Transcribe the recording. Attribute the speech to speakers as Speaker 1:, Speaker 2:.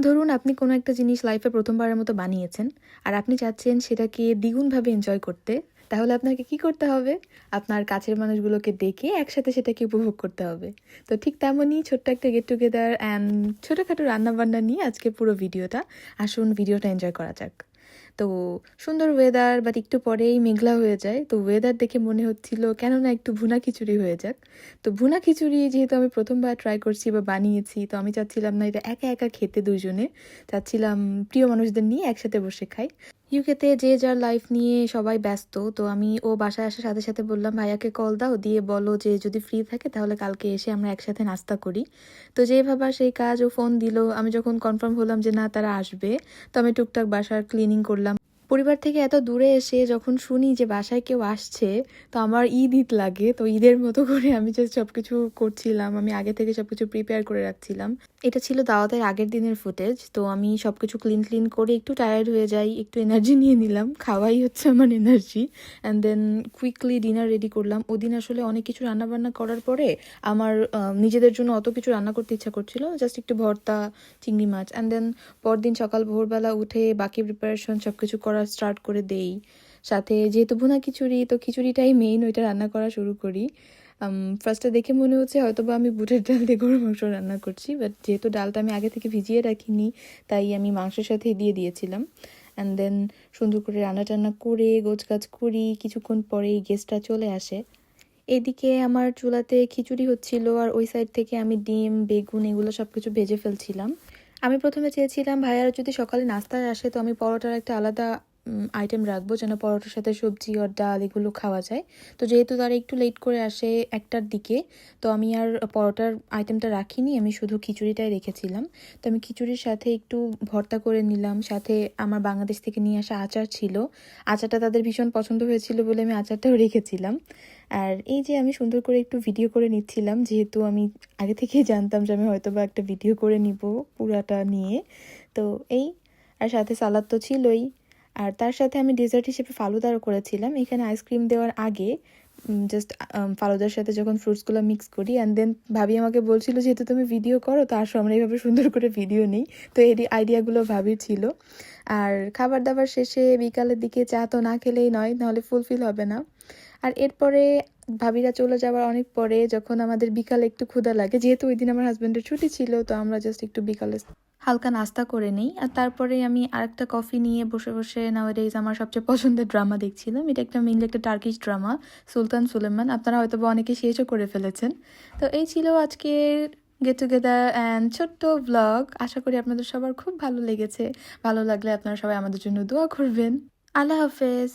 Speaker 1: ধরুন আপনি কোনো একটা জিনিস লাইফে প্রথমবারের মতো বানিয়েছেন আর আপনি চাচ্ছেন সেটাকে দ্বিগুণভাবে এনজয় করতে, তাহলে আপনাকে কি করতে হবে? আপনার কাছের মানুষগুলোকে ডেকে একসাথে সেটাকে উপভোগ করতে হবে। তো ঠিক তেমনই ছোট্ট একটা গেট টুগেদার অ্যান্ড ছোটোখাটো রান্নাবান্না নিয়ে আজকে পুরো ভিডিওটা। আসুন ভিডিওটা এনজয় করা যাক। তো সুন্দর ওয়েদার, বাট একটু পরেই মেঘলা হয়ে যায়। তো ওয়েদার দেখে মনে হচ্ছিল কেন না একটু ভুনা খিচুড়ি হয়ে যাক। তো ভুনা খিচুড়ি যেহেতু আমি প্রথমবার ট্রাই করছি বা বানিয়েছি, তো আমি চাচ্ছিলাম না এটা একা একা খেতে দুজনে, চাচ্ছিলাম প্রিয় মানুষদের নিয়ে একসাথে বসে খাই। ইউকেতে যে যার লাইফ নিয়ে সবাই ব্যস্ত, তো আমি ও বাসায় আসার সাথে সাথে বললাম ভাইয়াকে কল দাও, দিয়ে বলো যে যদি ফ্রি থাকে তাহলে কালকে এসে আমরা একসাথে নাস্তা করি। তো যেই ভাবা সেই কাজ, ও ফোন দিল। আমি যখন কনফার্ম হলাম যে না তারা আসবে, তো আমি টুকটাক বাসার ক্লিনিং করলাম। পরিবার থেকে এত দূরে এসে যখন শুনি যে বাসায় কেউ আসছে, তো আমার ঈদ লাগে। তো ঈদের মতো করে আমি জাস্ট সবকিছু করছিলাম, আমি আগে থেকে সবকিছু প্রিপেয়ার করে রাখছিলাম। এটা ছিল দাওয়াতের আগের দিনের ফুটেজ। তো আমি সবকিছু ক্লিন করে একটু টায়ার্ড হয়ে যাই, একটু এনার্জি নিয়ে নিলাম, খাওয়াই হচ্ছে আমার energy. And then quickly dinner ready করলাম। ওদিন আসলে অনেক কিছু রান্নাবান্না করার পরে আমার নিজেদের জন্য অত কিছু রান্না করতে ইচ্ছা করছিল, জাস্ট একটু ভর্তা, চিংড়ি মাছ। অ্যান্ড দেন পরদিন সকাল ভোরবেলা উঠে বাকি প্রিপারেশন সব কিছু করা স্টার্ট করে দেই। সাথে যেহেতু ভুনা খিচুড়ি, তো খিচুড়িটাই মেইন, ওইটা রান্না করা শুরু করি। ফার্স্টে দেখে মনে হচ্ছে হয়তো বা আমি বুটের ডাল দিয়ে গরুর মাংস রান্না করছি, বাট যেহেতু ডালটা আমি আগে থেকে ভিজিয়ে রাখিনি, তাই আমি মাংসের সাথে দিয়ে দিয়েছিলাম। অ্যান্ড দেন সুন্দর করে রান্না টান্না করে গোছগাছ করি। কিছুক্ষণ পরেই গেস্টটা চলে আসে। এদিকে আমার চুলাতে খিচুড়ি হচ্ছিল, আর ওই সাইড থেকে আমি ডিম, বেগুন এগুলো সব কিছু ভেজে ফেলছিলাম। আমি প্রথমে চেয়েছিলাম ভাইয়ারা যদি সকালে নাস্তায় আসে তো আমি পরোটার একটা আলাদা আইটেম রাখবো, যেন পরোটার সাথে সবজি আর ডাল এগুলো খাওয়া যায়। তো যেহেতু তারা একটু লেট করে আসে 1টার দিকে, তো আমি আর পরোটার আইটেমটা রাখিনি, আমি শুধু খিচুড়িটাই রেখেছিলাম। তো আমি খিচুড়ির সাথে একটু ভর্তা করে নিলাম, সাথে আমার বাংলাদেশ থেকে নিয়ে আসা আচার ছিল। আচারটা তাদের ভীষণ পছন্দ হয়েছিল বলে আমি আচারটাও রেখেছিলাম। আর এই যে আমি সুন্দর করে একটু ভিডিও করে নিচ্ছিলাম, যেহেতু আমি আগে থেকেই জানতাম যে আমি হয়তো বা একটা ভিডিও করে নিব পুরাটা নিয়ে। তো এই, আর সাথে সালাদ তো ছিলই। আর তার সাথে আমি ডেজার্ট হিসেবে ফালুদাও করেছিলাম। এখানে আইসক্রিম দেওয়ার আগে জাস্ট ফালুদার সাথে যখন ফ্রুটসগুলো মিক্স করি, অ্যান্ড দেন ভাবি আমাকে বলছিল যেহেতু তুমি ভিডিও করো তো আসো আমরা এইভাবে সুন্দর করে ভিডিও নেই। তো এই আইডিয়াগুলো ভাবির ছিল। আর খাবার দাবার শেষে বিকালের দিকে চা তো না খেলেই নয়, নাহলে ফুলফিল হবে না। আর এরপরে ভাবিরা চলে যাওয়ার অনেক পরে যখন আমাদের বিকালে একটু ক্ষুধা লাগে, যেহেতু ওই দিন আমার হাজব্যান্ডের ছুটি ছিল, তো আমরা জাস্ট একটু বিকালে হালকা নাস্তা করে নিই। আর তারপরে আমি আরেকটা কফি নিয়ে বসে বসে নাওয়াডেজ আমার সবচেয়ে পছন্দের ড্রামা দেখছিলাম। এটা মেইনলি একটা টার্কিশ ড্রামা, সুলতান সুলেমান। আপনারা হয়তো বা অনেকে শেষও করে ফেলেছেন। তো এই ছিল আজকের গেট টুগেদার অ্যান্ড ছোট্ট ব্লগ। আশা করি আপনাদের সবার খুব ভালো লেগেছে। ভালো লাগলে আপনারা সবাই আমাদের জন্য দোয়া করবেন। আল্লাহ হাফেজ।